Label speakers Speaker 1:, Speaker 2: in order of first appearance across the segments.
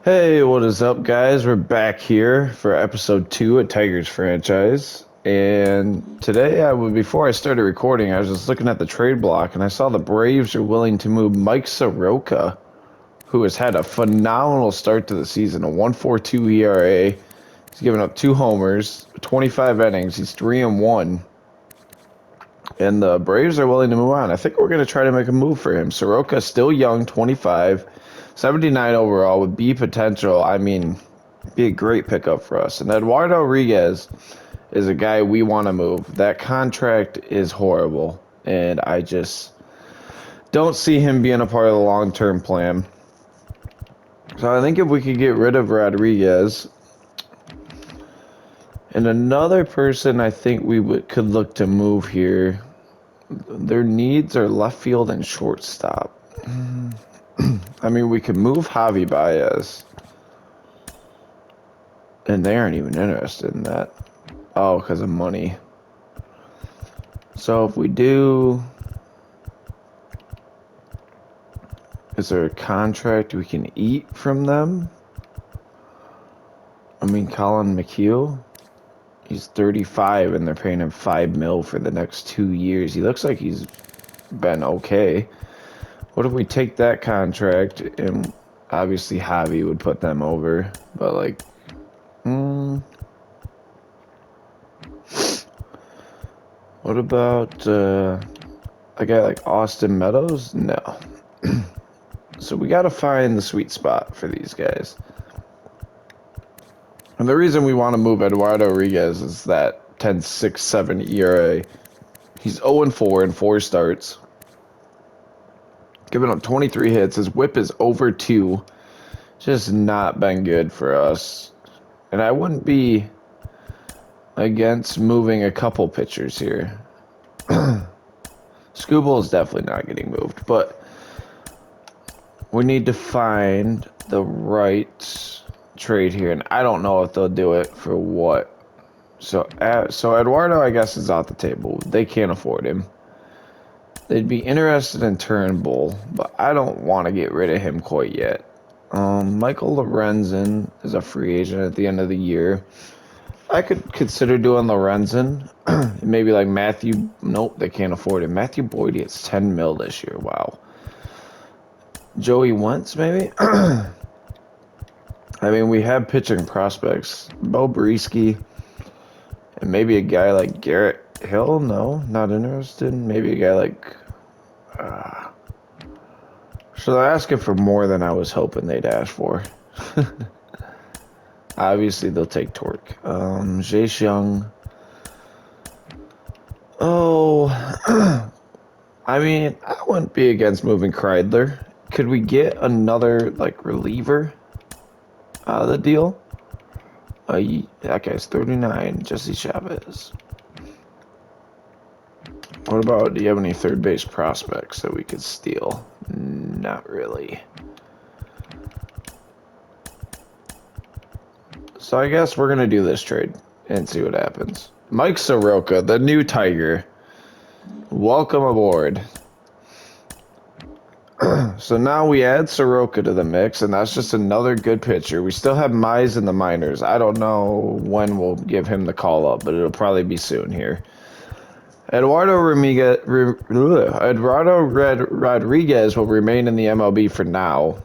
Speaker 1: Hey, what is up, guys? We're back here for episode 2 of Tigers franchise. And today, before I started recording, I was just looking at the trade block and I saw the Braves are willing to move Mike Soroka, who has had a phenomenal start to the season, a 1.42 ERA. He's given up 2 homers, 25 innings. He's 3-1. And the Braves are willing to move on. I think we're going to try to make a move for him. Soroka, still young, 25, 79 overall with B potential. I mean, be a great pickup for us. And Eduardo Rodriguez is a guy we want to move. That contract is horrible. And I just don't see him being a part of the long-term plan. So I think if we could get rid of Rodriguez, and another person I think could look to move here, their needs are left field and shortstop. I mean, we could move Javi Baez. And they aren't even interested in that. Oh, because of money. So if we do... Is there a contract we can eat from them? I mean, Colin McHugh? He's 35 and they're paying him $5 million for the next 2 years. He looks like he's been okay. What if we take that contract and obviously Javi would put them over, but like, what about a guy like Austin Meadows? No. So we got to find the sweet spot for these guys. And the reason we want to move Eduardo Rodriguez is that 10.67 ERA. He's 0-4 in 4 starts. Giving up 23 hits. His whip is over 2. Just not been good for us. And I wouldn't be against moving a couple pitchers here. Scooble is definitely not getting moved, but we need to find the right trade here, and I don't know if they'll do it for what. So Eduardo, I guess, is off the table. They can't afford him. They'd be interested in Turnbull, but I don't want to get rid of him quite yet. Michael Lorenzen is a free agent at the end of the year. I could consider doing Lorenzen. Maybe like Matthew. Nope, they can't afford him. Matthew Boyd gets $10 million this year. Wow. Joey Wentz, maybe? I mean, we have pitching prospects. Bo Breesky. And maybe a guy like Garrett Hill? No, not interested. Maybe a guy like... So they're asking for more than I was hoping they'd ask for. Obviously, they'll take Torque. Jace Young. Oh, I mean, I wouldn't be against moving Kreidler. Could we get another, like, reliever out of the deal? That guy's 39, Jesse Chavez. What about, do you have any third base prospects that we could steal? Not really. So I guess we're going to do this trade and see what happens. Mike Soroka, the new Tiger. Welcome aboard. So now we add Soroka to the mix, and that's just another good pitcher. We still have Mize in the minors. I don't know when we'll give him the call up, but it'll probably be soon here. Eduardo Rodriguez will remain in the MLB for now,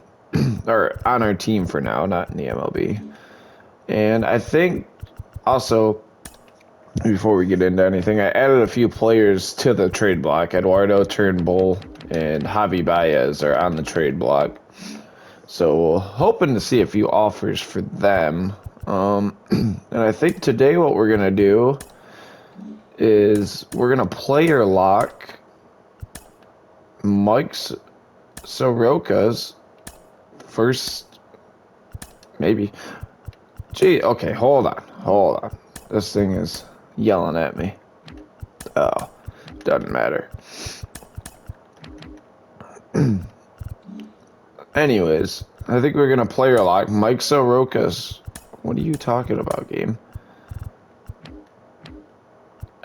Speaker 1: or on our team for now, not in the MLB. And I think also, before we get into anything, I added a few players to the trade block. Eduardo Turnbull and Javi Baez are on the trade block. So hoping to see a few offers for them. And I think today what we're going to do is we're going to player lock Mike Soroka's first, maybe. Gee, okay, hold on. This thing is yelling at me. Oh, doesn't matter. Anyways, I think we're going to player lock Mike Soroka's. What are you talking about, game?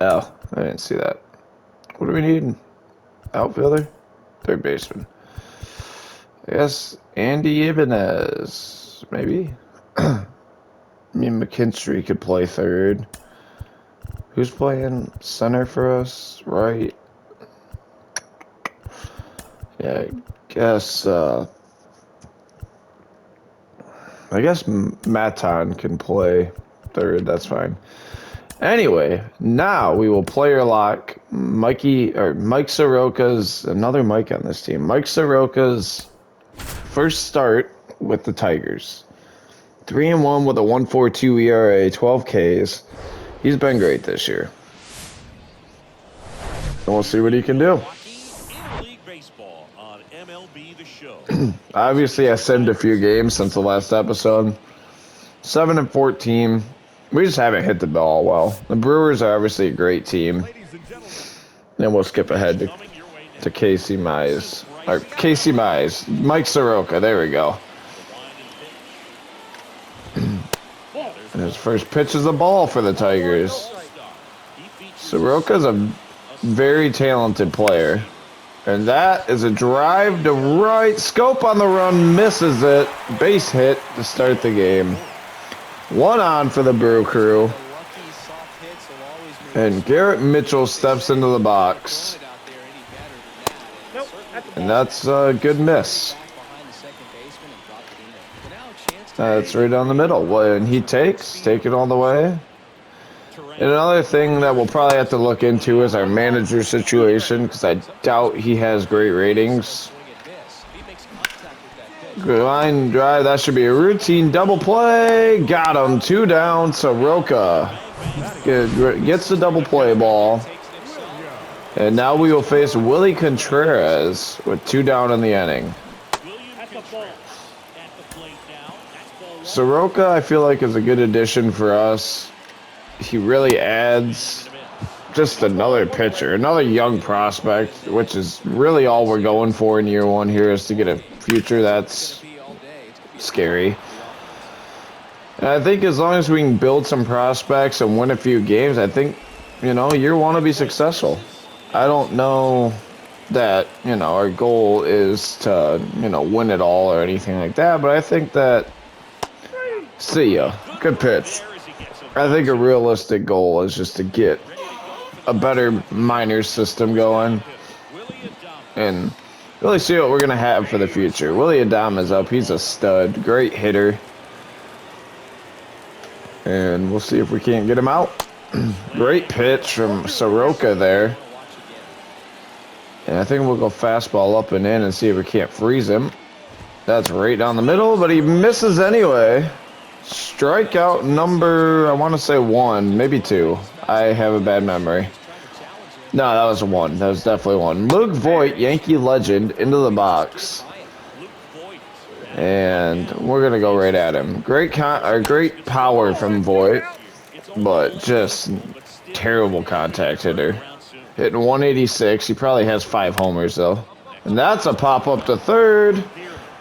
Speaker 1: Oh, I didn't see that. What do we need? Outfielder? Third baseman. I guess Andy Ibanez. Tigers, maybe. I mean, McKinstry could play third. Who's playing center for us? Right. Yeah, I guess Maton can play third. That's fine. Anyway, now we will player lock Mike Soroka's, another Mike on this team. Mike Soroka's first start with the Tigers. 3-1 with a 1.42 ERA, 12 Ks. He's been great this year. And we'll see what he can do.
Speaker 2: On MLB The Show.
Speaker 1: Obviously, I simmed a few games since the last episode. 7-14. We just haven't hit the ball well. The Brewers are obviously a great team. And we'll skip ahead to Casey Mize. Or Casey Mize. Mike Soroka. There we go. And his first pitch is a ball for the Tigers. Soroka's a very talented player. And that is a drive to right. Scope on the run. Misses it. Base hit to start the game. 1 on for the Brew Crew. And Garrett Mitchell steps into the box. And that's a good miss. That's right down the middle. And he take it all the way. And another thing that we'll probably have to look into is our manager situation, because I doubt he has great ratings. Good line drive. That should be a routine double play. Got him. 2 down. Soroka gets the double play ball. And now we will face Willie Contreras with 2 down in the inning. Soroka, I feel like, is a good addition for us. He really adds just another pitcher, another young prospect, which is really all we're going for in year 1 here, is to get a future. That's scary. And I think as long as we can build some prospects and win a few games, I think, year 1 will be successful. I don't know that, our goal is to, win it all or anything like that, but I think that, see ya, good pitch. I think a realistic goal is just to get a better minor system going and really see what we're going to have for the future. Willie Adama's up. He's a stud. Great hitter. And we'll see if we can't get him out. Great pitch from Soroka there. And I think we'll go fastball up and in and see if we can't freeze him. That's right down the middle, but he misses anyway. Strikeout number, I want to say 1, maybe 2. I have a bad memory. No, that was 1. That was definitely 1. Luke Voigt, Yankee legend, into the box. And we're going to go right at him. Great power from Voigt, but just terrible contact hitter. Hitting 186. He probably has 5 homers, though. And that's a pop-up to third.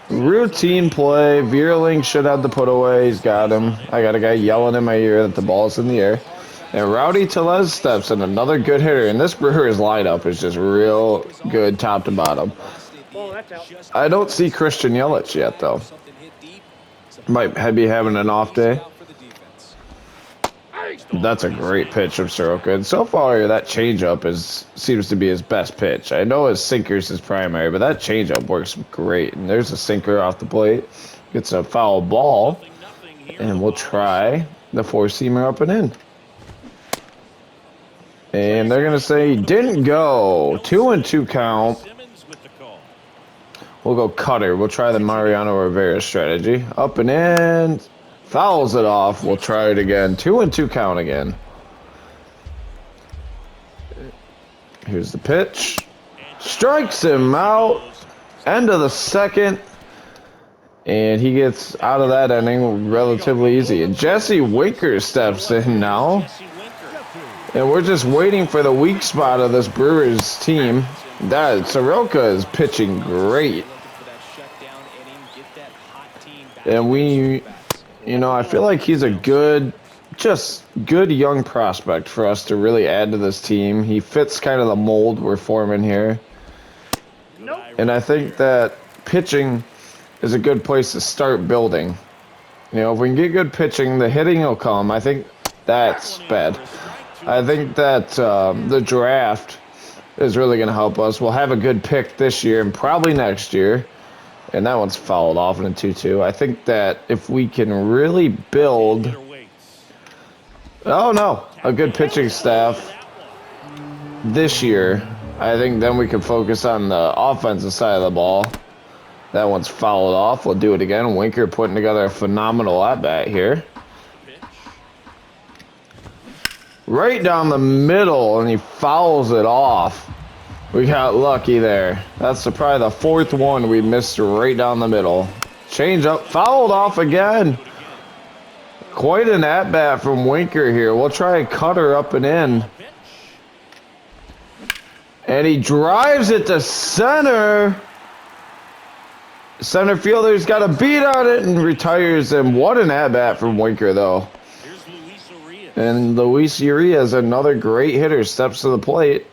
Speaker 1: Routine play. Vierling should have the put away. He's got him. I got a guy yelling in my ear that the ball's in the air. And Rowdy Tellez steps in, another good hitter. And this Brewers lineup is just real good top to bottom. I don't see Christian Yelich yet, though. Might be having an off day. That's a great pitch from Soroka. And so far, that changeup seems to be his best pitch. I know his sinker's his primary, but that changeup works great. And there's a sinker off the plate. Gets a foul ball. And we'll try the 4-seamer up and in. And they're going to say he didn't go. 2-2 count. We'll go cutter. We'll try the Mariano Rivera strategy. Up and in. Fouls it off. We'll try it again. 2-2 count again. Here's the pitch. Strikes him out. End of the second. And he gets out of that inning relatively easy. And Jesse Winker steps in now. And we're just waiting for the weak spot of this Brewers team. Soroka is pitching great. And I feel like he's a good young prospect for us to really add to this team. He fits kind of the mold we're forming here. And I think that pitching is a good place to start building. You know, if we can get good pitching, the hitting will come. I think that's bad. I think that the draft is really going to help us. We'll have a good pick this year and probably next year. And that one's fouled off in a 2-2. I think that if we can really build... Oh, no. A good pitching staff this year, I think then we can focus on the offensive side of the ball. That one's fouled off. We'll do it again. Winker putting together a phenomenal at-bat here. Right down the middle, and he fouls it off. We got lucky there. That's probably the fourth one we missed right down the middle. Change up, fouled off again. Quite an at-bat from Winker here. We'll try a cutter up and in. And he drives it to center. Center fielder's got a beat on it and retires him. What an at-bat from Winker, though. And Luis Urias, another great hitter, steps to the plate.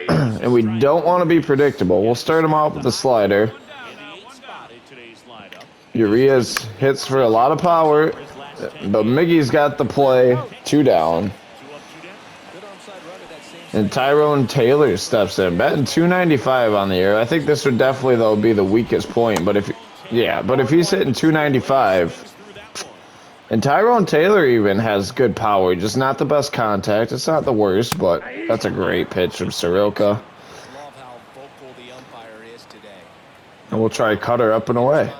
Speaker 1: And we don't want to be predictable. We'll start him off with the slider. Urias hits for a lot of power, but Miggy's got the play. 2 down. And Tyrone Taylor steps in, betting 295 on the year. I think this would definitely, though, be the weakest point. But if he's hitting 295, and Tyrone Taylor even has good power, just not the best contact. It's not the worst, but that's a great pitch from Soroka. And we'll try cutter up and away.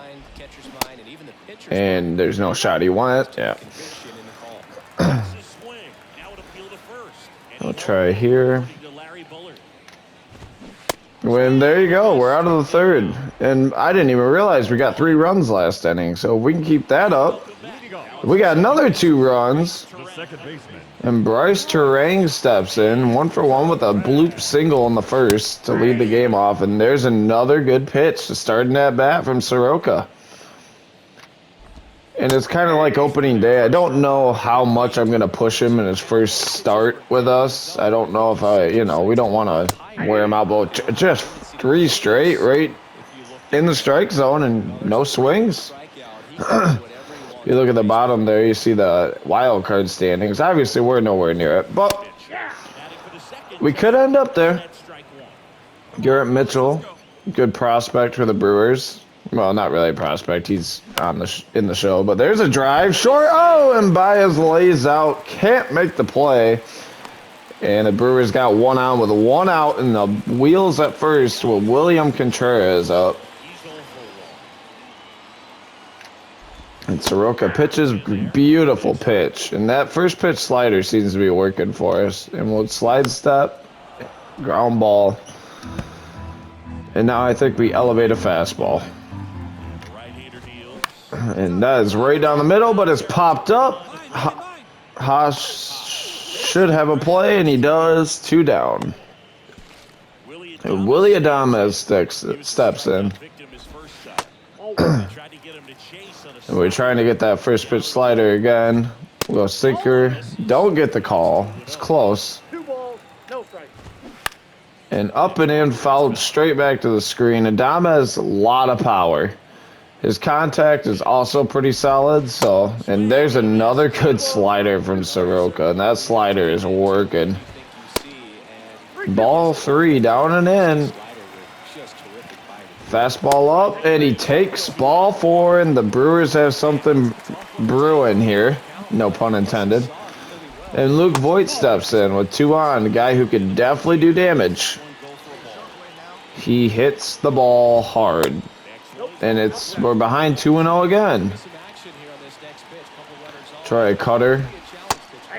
Speaker 1: And there's no shot he wanted. Yeah. We'll try here. When there you go, we're out of the third. And I didn't even realize we got 3 runs last inning. So if we can keep that up, we got another 2 runs. And Bryce Terang steps in, 1-for-1 with a bloop single in the first to lead the game off. And there's another good pitch to start in that bat from Soroka. And it's kind of like opening day. I don't know how much I'm going to push him in his first start with us. I don't know if we don't want to wear him out. But just 3 straight right in the strike zone and no swings. You look at the bottom there, you see the wild card standings. Obviously, we're nowhere near it, but we could end up there. Garrett Mitchell, good prospect for the Brewers. Well, not really a prospect. He's in the show, but there's a drive short. Oh, and Baez lays out, can't make the play. And the Brewers got 1 out with 1 out in the wheels at first with William Contreras up. And Soroka pitches, beautiful pitch. And that first pitch slider seems to be working for us. And we'll slide step, ground ball. And now I think we elevate a fastball. And that is right down the middle, but it's popped up. Haas should have a play, and he does. 2 down. And Willie Adames steps in. And we're trying to get that first pitch slider again. We'll sinker. Don't get the call. It's close. And up and in, fouled straight back to the screen. Adames, a lot of power. His contact is also pretty solid. And there's another good slider from Soroka. And that slider is working. Ball 3, down and in. Fastball up, and he takes ball 4, and the Brewers have something brewing here. No pun intended. And Luke Voigt steps in with 2 on, the guy who could definitely do damage. He hits the ball hard. And we're behind 2-0 again. Try a cutter.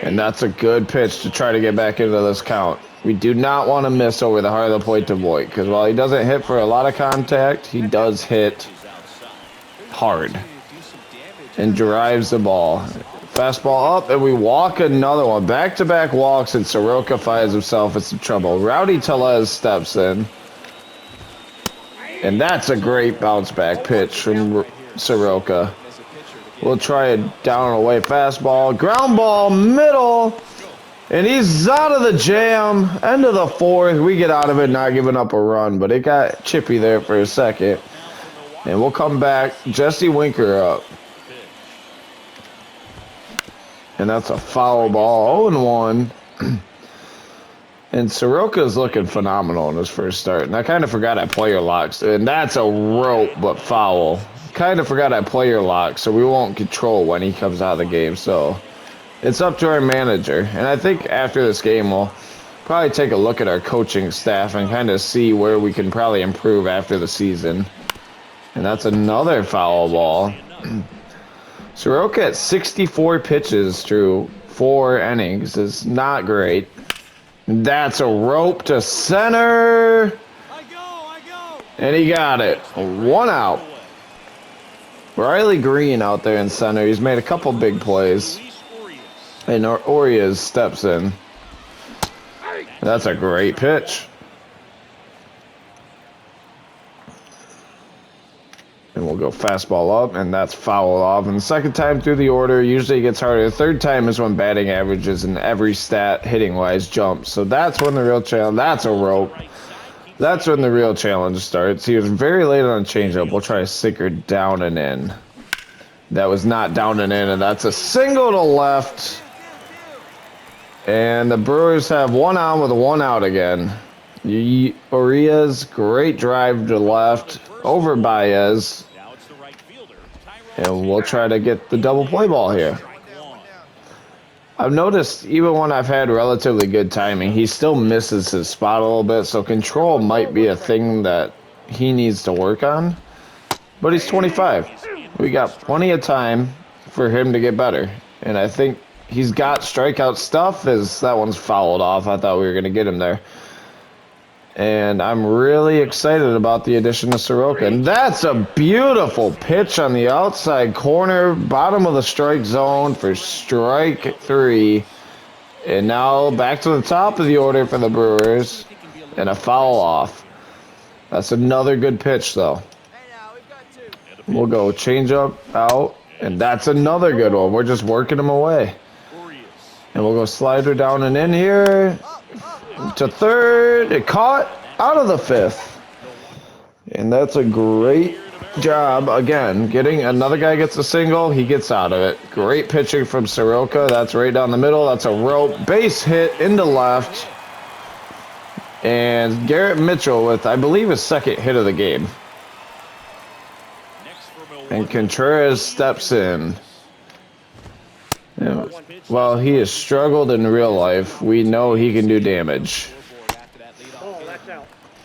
Speaker 1: And that's a good pitch to try to get back into this count. We do not want to miss over the heart of the plate to Voigt, because while he doesn't hit for a lot of contact, he does hit hard and drives the ball. Fastball up, and we walk another one. Back-to-back walks, and Soroka finds himself in some trouble. Rowdy Tellez steps in. And that's a great bounce-back pitch from Soroka. We'll try a down and away fastball. Ground ball, middle. And he's out of the jam. End of the 4th. We get out of it, not giving up a run. But it got chippy there for a second. And we'll come back. Jesse Winker up. And that's a foul ball. 0-1. And Soroka's looking phenomenal in his first start. And I kind of forgot I player locks. And that's a rope, but foul. Kind of forgot I player lock, so we won't control when he comes out of the game. So it's up to our manager. And I think after this game, we'll probably take a look at our coaching staff and kind of see where we can probably improve after the season. And that's another foul ball. Soroka at 64 pitches through 4 innings is not great. That's a rope to center. And he got it. 1 out. Riley Green out there in center. He's made a couple big plays. And Orias steps in. That's a great pitch. And we'll go fastball up, and that's fouled off. And the second time through the order, usually it gets harder. The third time is when batting averages and every stat hitting-wise jumps. So that's when the real challenge, that's a rope. That's when the real challenge starts. He was very late on a changeup. We'll try a sinker down and in. That was not down and in, and that's a single to left. And the Brewers have 1 on with a 1 out again. Orias, great drive to left over Baez. And we'll try to get the double play ball here. I've noticed even when I've had relatively good timing, he still misses his spot a little bit. So control might be a thing that he needs to work on. But he's 25. We got plenty of time for him to get better. And I think he's got strikeout stuff. As that one's fouled off. I thought we were going to get him there. And I'm really excited about the addition of Soroka. And that's a beautiful pitch on the outside corner, bottom of the strike zone for strike 3. And now back to the top of the order for the Brewers. And a foul off. That's another good pitch, though. We'll go change up, out. And that's another good one. We're just working them away. And we'll go slider down and in here. To third, it caught out of the 5th. And that's a great job, again, getting another guy gets a single, he gets out of it. Great pitching from Soroka. That's right down the middle. That's a rope, base hit into left. And Garrett Mitchell with, I believe, his 2nd hit of the game. And Contreras steps in. Yeah. Well, he has struggled in real life. We know he can do damage.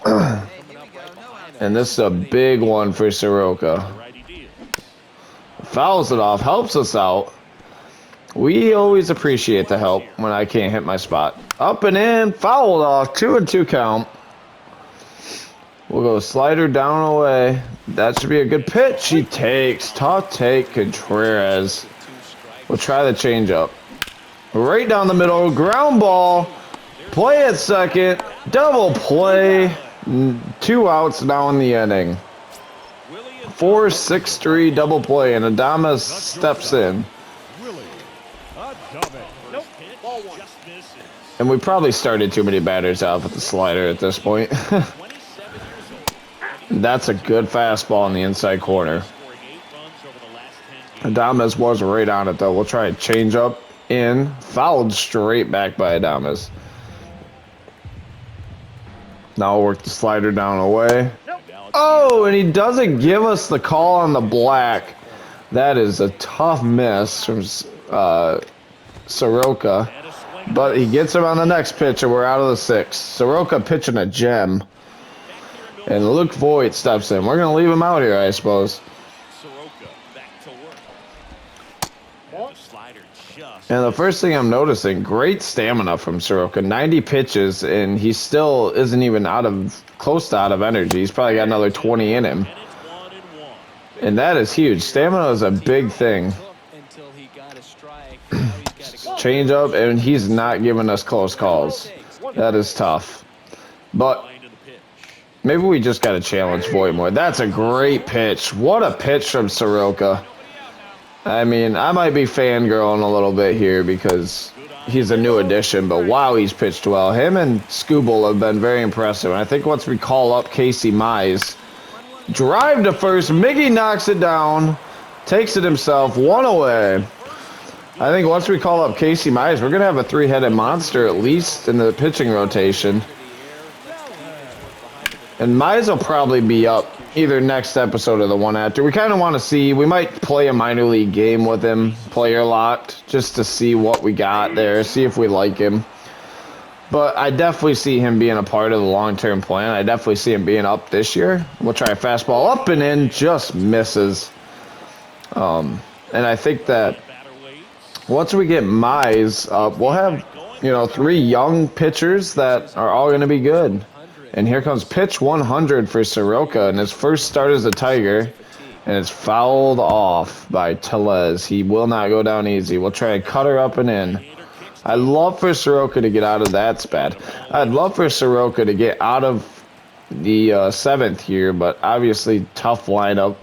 Speaker 1: And this is a big one for Soroka. Fouls it off, helps us out. We always appreciate the help when I can't hit my spot. Up and in, fouled off, 2-2 count. We'll go slider down away. That should be a good pitch. He takes, tough take, Contreras. We'll try the changeup. Right down the middle, ground ball. Play at second, double play. 2 outs now in the inning. 4-6-3 double play, and Adames steps in. And we probably started too many batters out with the slider at this point. That's a good fastball in the inside corner. Adames was right on it, though. We'll try a change up in. Fouled straight back by Adames. Now we'll work the slider down away. Oh, and he doesn't give us the call on the black. That is a tough miss from Soroka. But he gets him on the next pitch, and we're out of the 6th. Soroka pitching a gem. And Luke Voigt steps in. We're going to leave him out here, I suppose. And the first thing I'm noticing, great stamina from Soroka. 90 pitches, and he still isn't even close to out of energy. He's probably got another 20 in him. And that is huge. Stamina is a big thing. Change up, and he's not giving us close calls. That is tough. But maybe we just got to challenge Voigt more. That's a great pitch. What a pitch from Soroka. I mean, I might be fangirling a little bit here because he's a new addition, but wow, he's pitched well. Him and Skubal have been very impressive. And I think once we call up Casey Mize, Drive to first. Miggy knocks it down. Takes it himself. 1 away. I think once we call up Casey Mize, we're going to have a 3-headed monster at least in the pitching rotation. And Mize will probably be up either next episode or the one after. We kind of want to see. We might play a minor league game with him, player locked, just to see what we got there, see if we like him. But I definitely see him being a part of the long-term plan. I definitely see him being up this year. We'll try a fastball up and in, just misses. And I think that once we get Mize up, we'll have, 3 young pitchers that are all going to be good. And here comes pitch 100 for Soroka, and his first start as a Tiger, and it's fouled off by Tellez. He will not go down easy. We'll try a cutter up and in. I'd love for Soroka to get out of that spot. I'd love for Soroka to get out of the 7th here, but obviously tough lineup.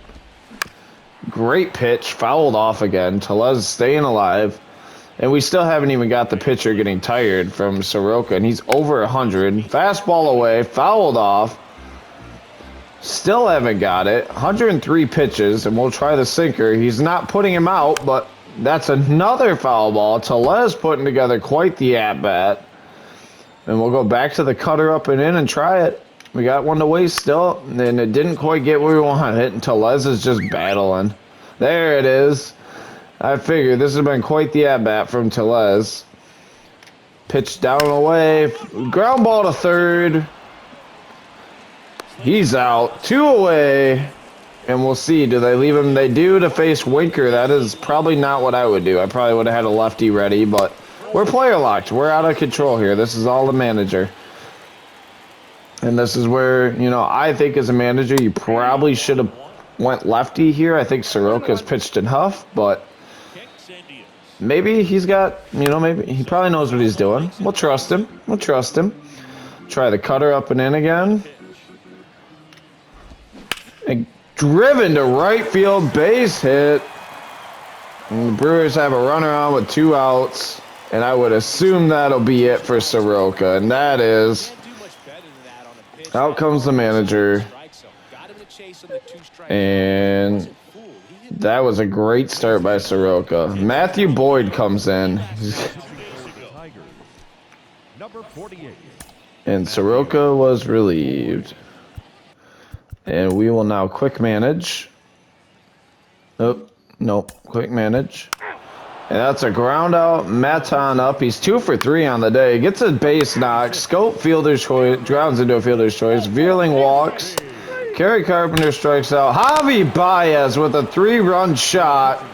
Speaker 1: Great pitch, fouled off again. Tellez staying alive. And we still haven't even got the pitcher getting tired from Soroka, and he's over 100. Fastball away, fouled off. Still haven't got it. 103 pitches, and we'll try the sinker. He's not putting him out, but that's another foul ball. Tellez putting together quite the at-bat. And we'll go back to the cutter up and in and try it. We got one to waste still, and it didn't quite get where we wanted it, and Tellez is just battling. There it is. I figured this has been quite the at-bat from Tellez. Pitch down away. Ground ball to third. He's out. 2 away. And we'll see. Do they leave him? They do to face Winker. That is probably not what I would do. I probably would have had a lefty ready, but we're player locked. We're out of control here. This is all the manager. And this is where, I think as a manager, you probably should have went lefty here. I think Soroka's pitched enough, but maybe he's got, maybe he probably knows what he's doing. We'll trust him. Try the cutter up and in again. And driven to right field, base hit. And the Brewers have a runner on with 2 outs. And I would assume that'll be it for Soroka. And that is, out comes the manager. And that was a great start by Soroka. Matthew Boyd comes in. And Soroka was relieved. And we will now quick manage. Oh, nope. Quick manage. And that's a ground out. Maton up. He's 2 for 3 on the day. Gets a base knock. Scope fielder's choice. Grounds into a fielder's choice. Veerling walks. Kerry Carpenter strikes out. Javi Baez with a 3-run shot.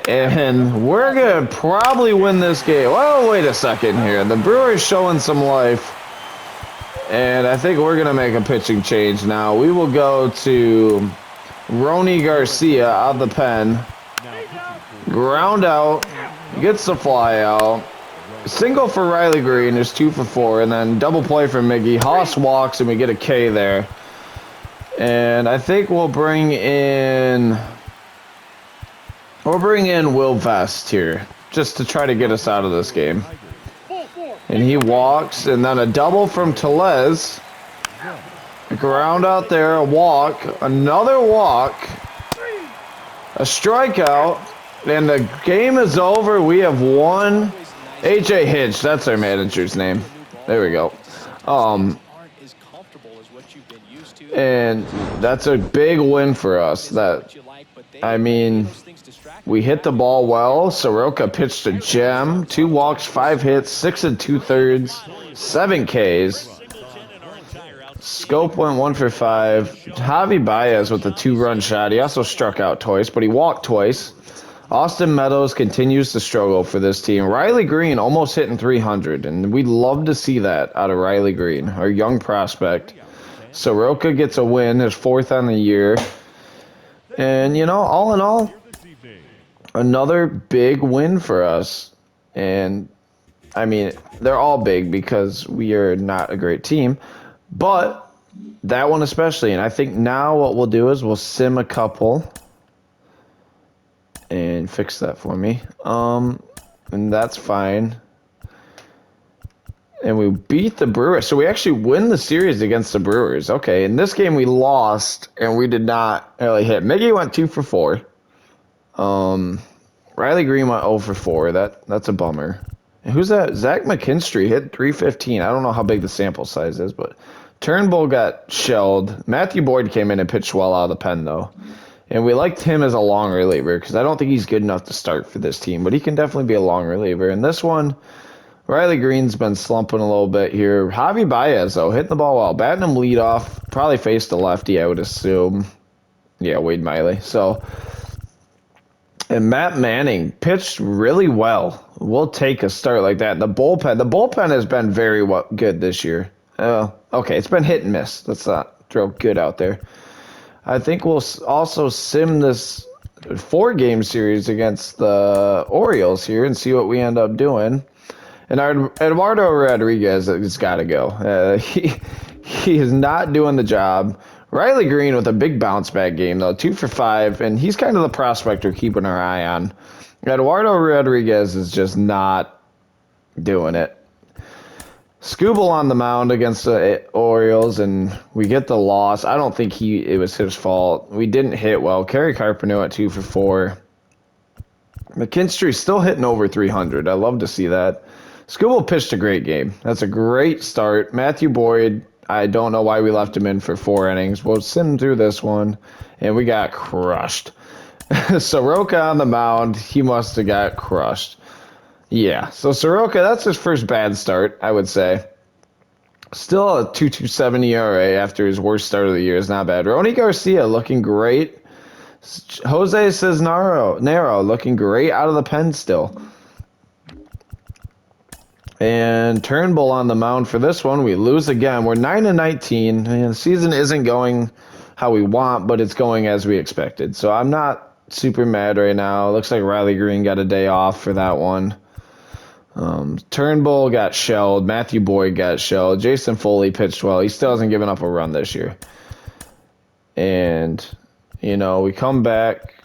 Speaker 1: And we're going to probably win this game. Well, wait a second here. The Brewers showing some life. And I think we're going to make a pitching change now. We will go to Rony Garcia out of the pen. Ground out. Gets the fly out. Single for Riley Green. There's 2 for 4. And then double play for Miggy. Haas walks and we get a K there. And I think we'll bring in Will Vest here just to try to get us out of this game. And he walks, and then a double from Tellez. A ground out there, a walk, another walk, a strikeout, and the game is over. We have won. AJ Hitch, that's our manager's name. There we go. And that's a big win for us. We hit the ball well. Soroka pitched a gem. 2 walks, 5 hits, 6 2/3, 7 Ks. Scope went 1 for 5. Javi Baez with a 2-run shot. He also struck out twice, but he walked twice. Austin Meadows continues to struggle for this team. Riley Green almost hitting 300, and we'd love to see that out of Riley Green, our young prospect. Soroka gets a win, his 4th on the year. And, all in all, another big win for us. And, they're all big because we are not a great team. But that one especially. And I think now what we'll do is we'll sim a couple. And fix that for me. And that's fine. And we beat the Brewers. So we actually win the series against the Brewers. Okay, in this game we lost, and we did not really hit. Miggy went 2 for 4. Riley Green went 0 for 4. That's a bummer. And who's that? Zach McKinstry hit 315. I don't know how big the sample size is, but Turnbull got shelled. Matthew Boyd came in and pitched well out of the pen, though. And we liked him as a long reliever because I don't think he's good enough to start for this team, but he can definitely be a long reliever. And this one, Riley Green's been slumping a little bit here. Javi Baez, though, hitting the ball well. Batting him leadoff. Probably faced a lefty, I would assume. Yeah, Wade Miley. So, and Matt Manning pitched really well. We'll take a start like that. The bullpen has been very good this year. Okay, it's been hit and miss. Let's not throw good out there. I think we'll also sim this 4-game series against the Orioles here and see what we end up doing. And Eduardo Rodriguez has got to go. He is not doing the job. Riley Green with a big bounce back game, though, 2 for 5, and he's kind of the prospect we're keeping our eye on. Eduardo Rodriguez is just not doing it. Skubal on the mound against the Orioles, and we get the loss. I don't think it was his fault. We didn't hit well. Kerry Carpenter went 2 for 4. McKinstry's still hitting over 300. I love to see that. Skubal pitched a great game. That's a great start. Matthew Boyd, I don't know why we left him in for 4 innings. We'll sim through this one, and we got crushed. Soroka on the mound, he must have got crushed. Yeah, so Soroka, that's his first bad start, I would say. Still a 2.27 ERA after his worst start of the year is not bad. Ronny Garcia looking great. Jose Cisnero looking great out of the pen still. And Turnbull on the mound for this one. We lose again. We're 9-19. And the season isn't going how we want, but it's going as we expected. So I'm not super mad right now. Looks like Riley Green got a day off for that one. Turnbull got shelled. Matthew Boyd got shelled. Jason Foley pitched well. He still hasn't given up a run this year. And, we come back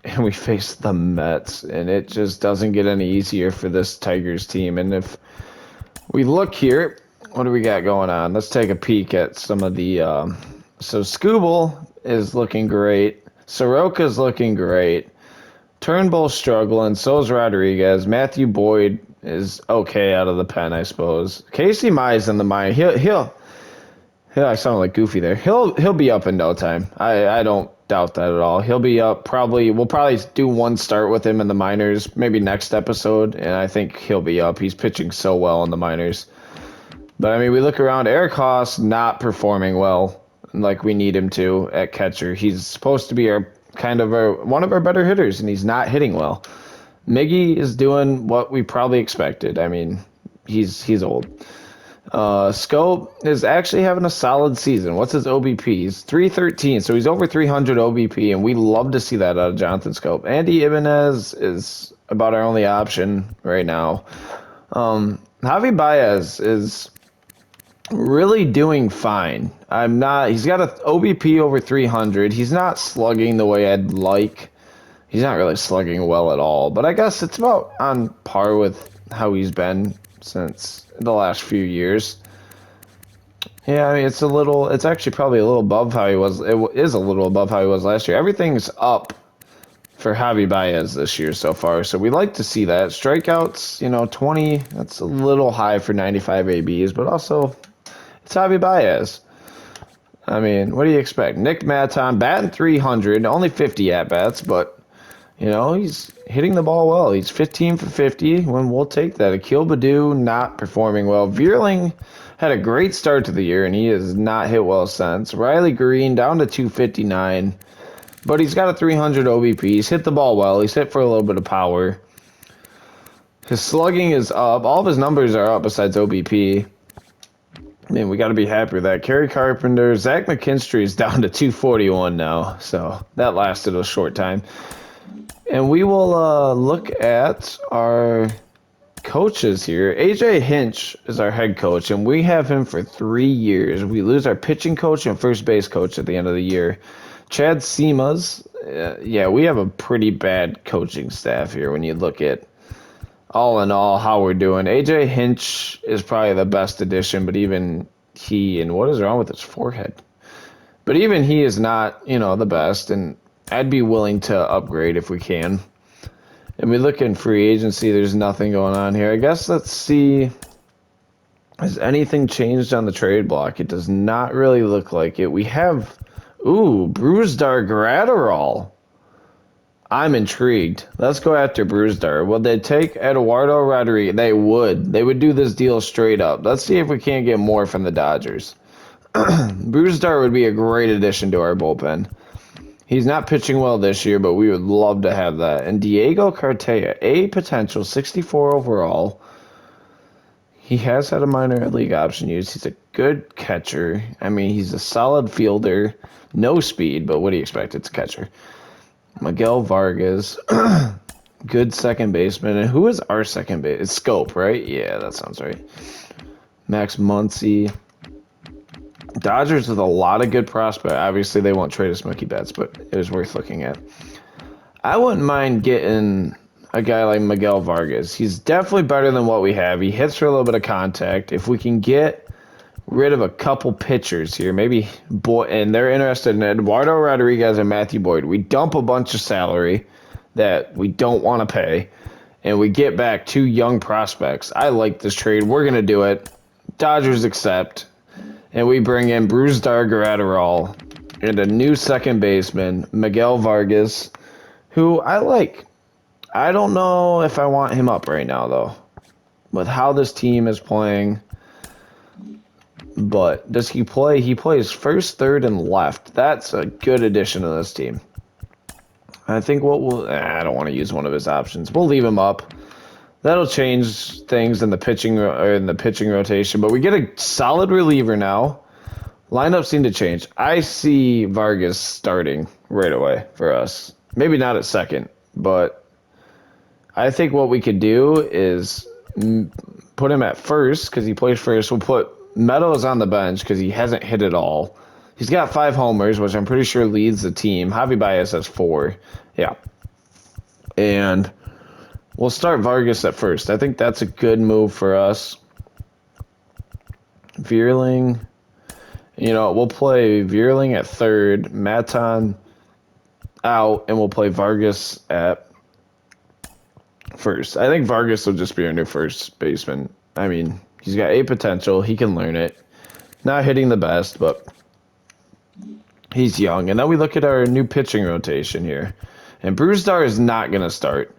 Speaker 1: and we face the Mets, and it just doesn't get any easier for this Tigers team. And if we look here, what do we got going on? Let's take a peek at some of the so Skubal is looking great. Soroka's looking great. Turnbull's struggling. So is Rodriguez. Matthew Boyd is okay out of the pen, I suppose. Casey Mize in the mine. I sound like Goofy there. He'll be up in no time. I don't doubt that at all. He'll be up probably. We'll probably do one start with him in the minors, maybe next episode, and I think he'll be up. He's pitching so well in the minors. But I mean, we look around. Eric Haas not performing well like we need him to at catcher. He's supposed to be one of our better hitters, and he's not hitting well. Miggy is doing what we probably expected. I mean, he's old. Scope is actually having a solid season. What's his OBP? He's 313, so he's over 300 OBP, and we love to see that out of Jonathan Scope. Andy Ibanez is about our only option right now. Javi Baez is really doing fine. He's got an OBP over 300. He's not slugging the way I'd like. He's not really slugging well at all, but I guess it's about on par with how he's been since the last few years. Yeah, I mean, it's actually probably a little above how he was. It is a little above how he was last year. Everything's up for Javi Baez this year so far, so we like to see that. Strikeouts, 20, that's a little high for 95 ABs, but also it's Javi Baez. I mean, what do you expect? Nick Maton batting 300, only 50 at-bats, but he's hitting the ball well. He's 15 for 50 when we'll take that. Akil Baddoo not performing well. Vierling had a great start to the year, and he has not hit well since. Riley Green down to 259, but he's got a 300 OBP. He's hit the ball well. He's hit for a little bit of power. His slugging is up. All of his numbers are up besides OBP. I mean, we got to be happy with that. Kerry Carpenter, Zach McKinstry is down to 241 now, so that lasted a short time. And we will look at our coaches here. AJ Hinch is our head coach, and we have him for 3 years. We lose our pitching coach and first base coach at the end of the year. Chad Seamas, we have a pretty bad coaching staff here when you look at all in all, how we're doing. AJ Hinch is probably the best addition, but even he, and what is wrong with his forehead? But even he is not, the best, and I'd be willing to upgrade if we can. And we look in free agency, there's nothing going on here. I guess let's see, has anything changed on the trade block? It does not really look like it. We have, Brusdar Gratterall. I'm intrigued. Let's go after Brusdar. Will they take Eduardo Rodriguez? They would. They would do this deal straight up. Let's see if we can't get more from the Dodgers. Brusdar would be a great addition to our bullpen. He's not pitching well this year, but we would love to have that. And Diego Cartaya, A potential, 64 overall. He has had a minor league option use. He's a good catcher. I mean, he's a solid fielder. No speed, but what do you expect? It's a catcher. Miguel Vargas, good second baseman. And who is our second base? It's Scope, right? Yeah, that sounds right. Max Muncy. Dodgers with a lot of good prospects. Obviously, they won't trade us Mookie Betts, but it was worth looking at. I wouldn't mind getting a guy like Miguel Vargas. He's definitely better than what we have. He hits for a little bit of contact. If we can get rid of a couple pitchers here, maybe and they're interested in Eduardo Rodriguez and Matthew Boyd. We dump a bunch of salary that we don't want to pay, and we get back 2 young prospects. I like this trade. We're going to do it. Dodgers accept. And we bring in Brusdar Gratterall and a new second baseman, Miguel Vargas, who I like. I don't know if I want him up right now, though, with how this team is playing. But does he play? He plays first, third, and left. That's a good addition to this team. I think I don't want to use one of his options. We'll leave him up. That'll change things in the pitching rotation, but we get a solid reliever now. Lineups seem to change. I see Vargas starting right away for us. Maybe not at second, but I think what we could do is put him at first because he plays first. We'll put Meadows on the bench because he hasn't hit at all. He's got 5 homers, which I'm pretty sure leads the team. Javi Baez has 4. Yeah. And we'll start Vargas at first. I think that's a good move for us. Vierling. We'll play Vierling at third, Maton out, and we'll play Vargas at first. I think Vargas will just be our new first baseman. I mean, he's got A potential. He can learn it. Not hitting the best, but he's young. And then we look at our new pitching rotation here. And Brusdar is not going to start.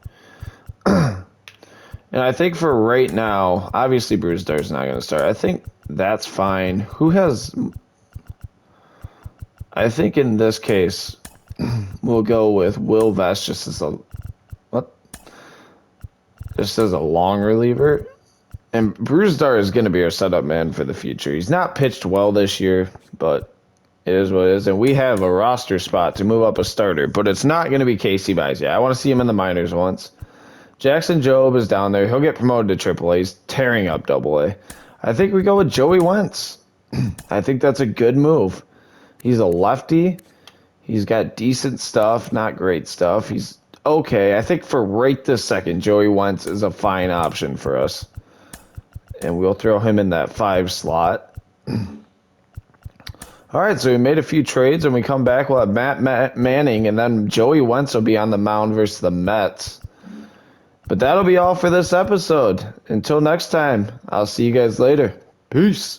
Speaker 1: And I think for right now, obviously Brusdar is not going to start. I think that's fine. I think in this case, we'll go with Will Vest just as a long reliever. And Brusdar is going to be our setup man for the future. He's not pitched well this year, but it is what it is. And we have a roster spot to move up a starter, but it's not going to be Casey Mize. I want to see him in the minors once. Jackson Jobe is down there. He'll get promoted to AAA. He's tearing up AA. I think we go with Joey Wentz. I think that's a good move. He's a lefty. He's got decent stuff, not great stuff. He's okay. I think for right this second, Joey Wentz is a fine option for us. And we'll throw him in that 5 slot. All right, so we made a few trades, and we come back. We'll have Matt Manning, and then Joey Wentz will be on the mound versus the Mets. But that'll be all for this episode. Until next time, I'll see you guys later. Peace.